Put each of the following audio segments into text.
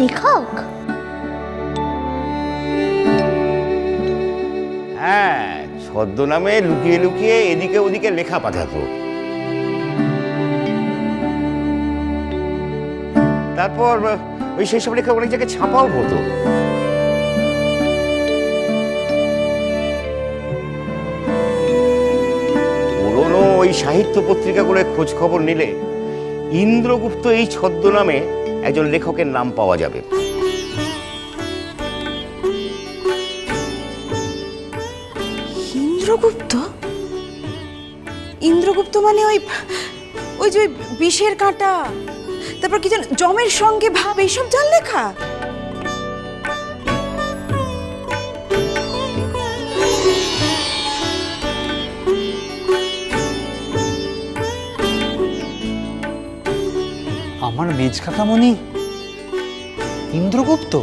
লেখক? হ্যাঁ, ছদ্মনামে লুকিয়ে লুকিয়ে এদিকে ওদিকে লেখা পাঠাতো। তারপর ওই সেই সব লেখা অনেক জায়গায় ছাপাও হতো। পুরোনো ওই সাহিত্য পত্রিকাগুলোর খোঁজ খবর নিলে ইন্দ্রগুপ্ত এই ছদ্মনামে একজন লেখকের নাম পাওয়া যাবে। ইন্দ্রগুপ্ত? ইন্দ্রগুপ্ত মানে ওই ওই যে বিষের কাঁটা, তারপর কি যেন জমের সঙ্গে ভাব, এইসব যার লেখা? আমার মেজ কাকামণি ইন্দ্রগুপ্ত?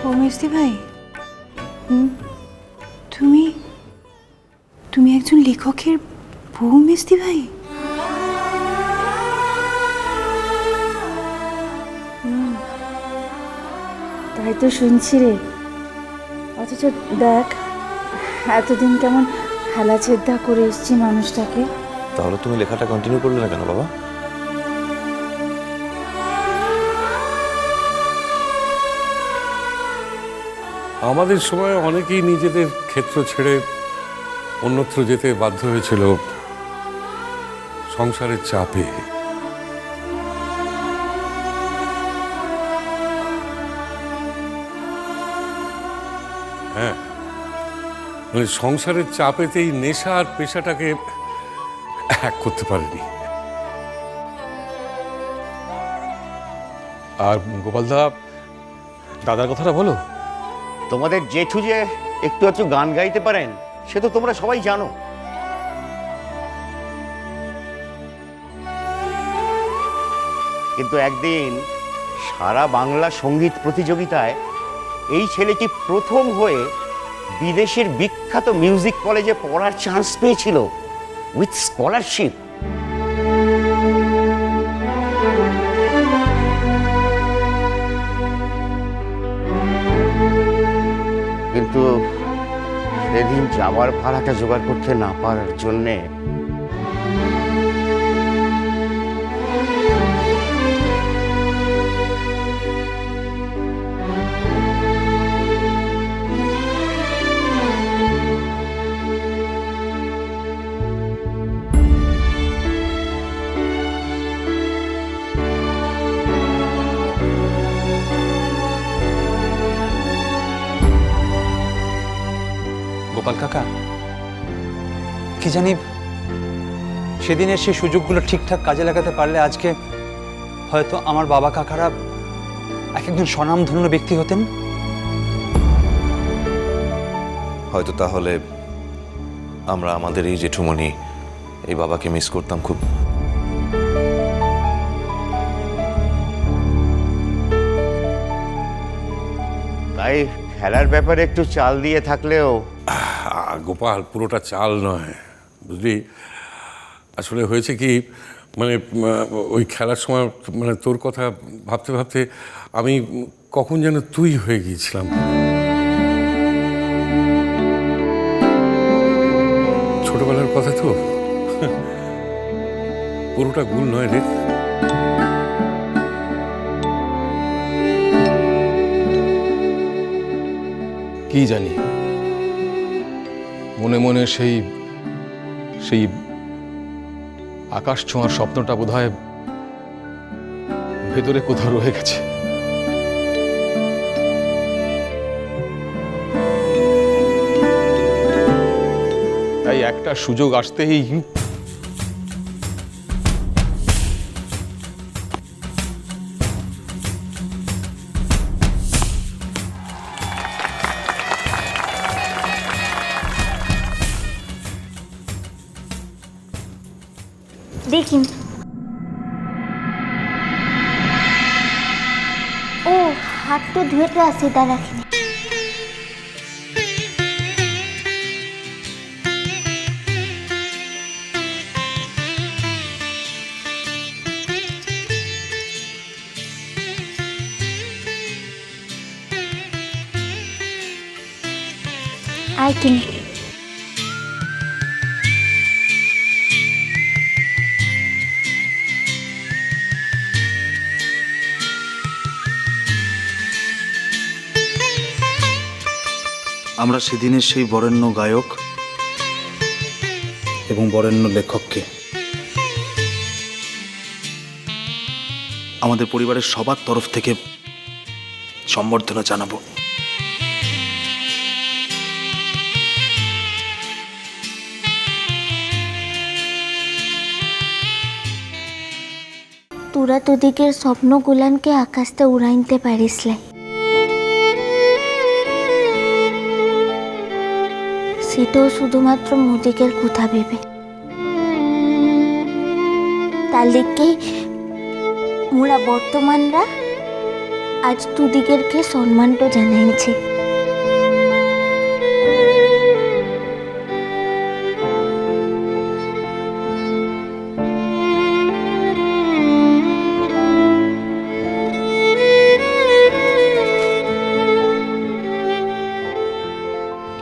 ও মেজদি ভাই, তুমি তুমি একজন লেখকের বউ মেজদি ভাই? তাই তো শুনছি রে, অথচ দেখ এতদিন কেমন হেলা ছেদ্দা করে এসছি মানুষটাকে। তাহলে তুমি লেখাটা কন্টিনিউ করলে না কেন বাবা? আমাদের সময় অনেকেই নিজেদের ক্ষেত্র ছেড়ে অন্যত্র যেতে বাধ্য হয়েছিল সংসারের চাপে। হ্যাঁ, মানে সংসারের চাপেতেই নেশা আর পেশাটাকে এক করতে পারেনি। আর গোপালদা, দাদার কথাটা বলো। তোমাদের জেঠু যে একটু একটু গান গাইতে পারেন সে তো তোমরা সবাই জানো। কিন্তু একদিন সারা বাংলা সঙ্গীত প্রতিযোগিতায় এই ছেলেটি প্রথম হয়ে বিদেশের বিখ্যাত মিউজিক কলেজে পড়ার চান্স পেয়েছিল উইথ স্কলারশিপ। কিন্তু সেদিন যাওয়ার ভাড়াটা জোগাড় করতে না পারার জন্যে গোপাল কাকা, কি জানি সেদিনের সেই সুযোগগুলো ঠিকঠাক কাজে লাগাতে পারলে আজকে হয়তো আমার বাবা কাকারা এক একজন স্বনামধন্য ব্যক্তি হতেন। হয়তো তাহলে আমরা আমাদের এই জেঠুমণি, এই বাবাকে মিস করতাম খুব। তাই খেলার ব্যাপারে একটু চাল দিয়ে থাকলেও গোপাল, পুরোটা চাল নয় বুঝলি। আসলে হয়েছে কি, মানে ওই খেলার সময় মানে তোর কথা ভাবতে ভাবতে আমি কখন যেন তুই হয়ে গিয়েছিলাম। ছোটবেলার কথা তো, পুরোটা ভুল নয় রে। কি জানি, মনে মনে সেই সেই আকাশ ছোঁয়ার স্বপ্নটা বোধহয় ভেতরে কোথাও রয়ে গেছে। তাই একটা সুযোগ আসতেই দেখি। ও হাত তো ধুয়েতে আসি, তা রাখিনি। আয় কিনে। আমরা সেদিনের সেই বরেণ্য গায়ক এবং বরেণ্য লেখককে আমাদের পরিবারের সবার তরফ থেকে সম্বর্ধনা জানাবো। তোরা তোদিকের স্বপ্নগুলানকে আকাশতে উড়াইতে পারিস লাই। সেটাও শুধুমাত্র মোদিকের কথা ভেবে। তার লিগে মোরা বর্তমানরা আজ তুদিকেরকে সম্মানটা জানাইছে।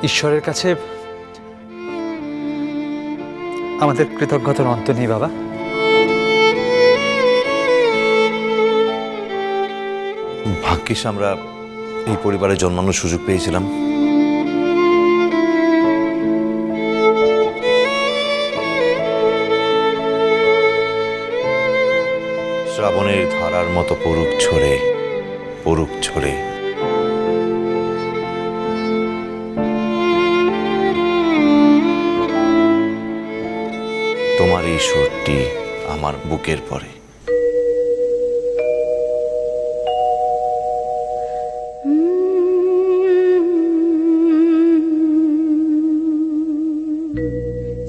ঈশ্বরের কাছে আমাদের কৃতজ্ঞতার অন্ত নেই বাবা। ভাগ্যিস আমরা এই পরিবারে জন্মানোর সুযোগ পেয়েছিলাম। শ্রাবণের ধারার মতো পড়ুক ঝরে, পড়ুক ঝরে। তোমার এই সুরটি আমার বুকের পরে।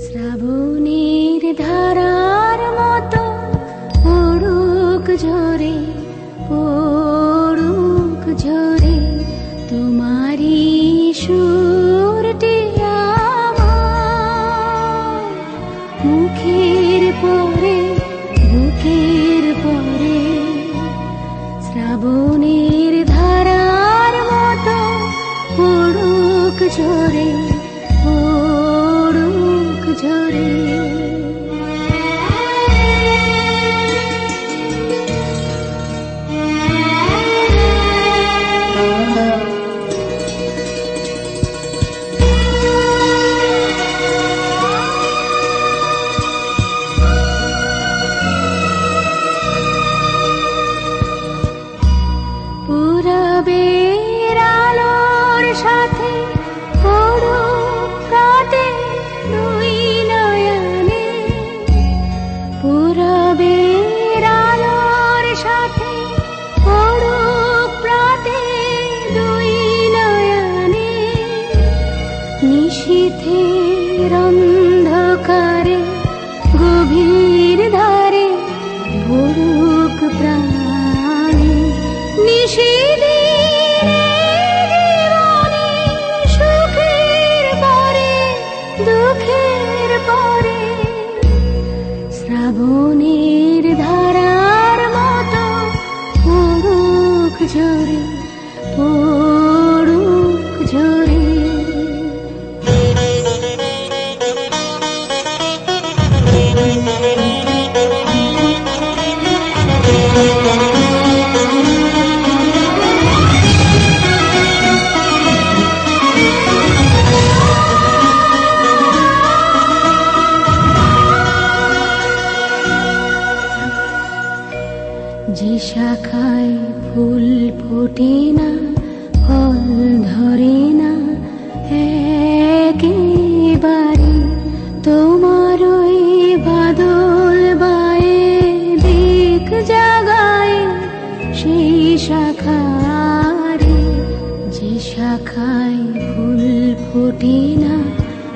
শ্রাবণের ধারার মতো পড়ুক ঝরে, পড়ুক ঝরে তোমারি সুরটি আমার মুখের পরে, বুকের পরে। শ্রাবণের ধারার মতো পড়ুক ঝরে, পড়ুক ঝরে। পূরবের আলোর সাথে পড়ুক প্রাতে দুই নয়নে। পূরবের আলোর সাথে পড়ুক প্রাতে দুই নয়নে। নিশীথের অন্ধকারে গভীর ধারে পড়ুক প্রাণে। নিশিদিনের জীবনে সুখের পরে, দুঃখের পরে। শ্রাবণের ধারার মতো পড়ুক ঝরে, পড়ুক ঝরে। যে শাখায় ফুল ফোটে না, ফল ধরে না, একেবারে তোমার ওই বাদল বায়ে দিক জাগায় সেই শাখারে। যে শাখায় ফুল ফোটে না,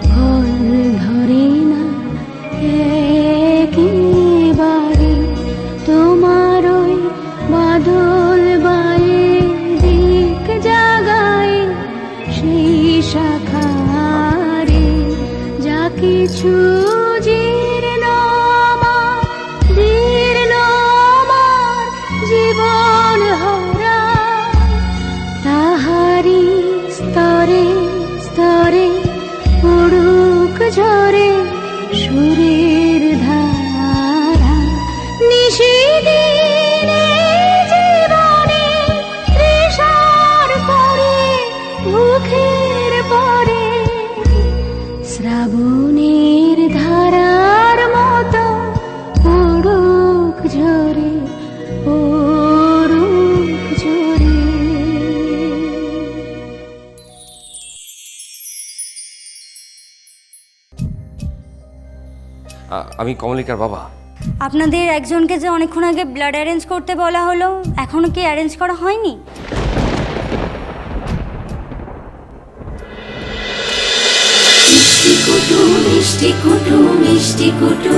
ফল ধরে না, একেবারে তোমার ওই বাদল বায়ে দিক জাগায় সেই শাখারে। যা কিছু জীর্ণ আমার, জীর্ণ আমার জীবন হারা, তাহারি স্তরে স্তরে আমি কমলিকার বাবা। আপনাদের একজনকে যে অনেকক্ষণ আগে ব্লাড অ্যারেঞ্জ করতে বলা হলো, এখনো কি অ্যারেঞ্জ করা হয়নি? মিষ্টি কুটু মিষ্টি কুটু মিষ্টি কুটু।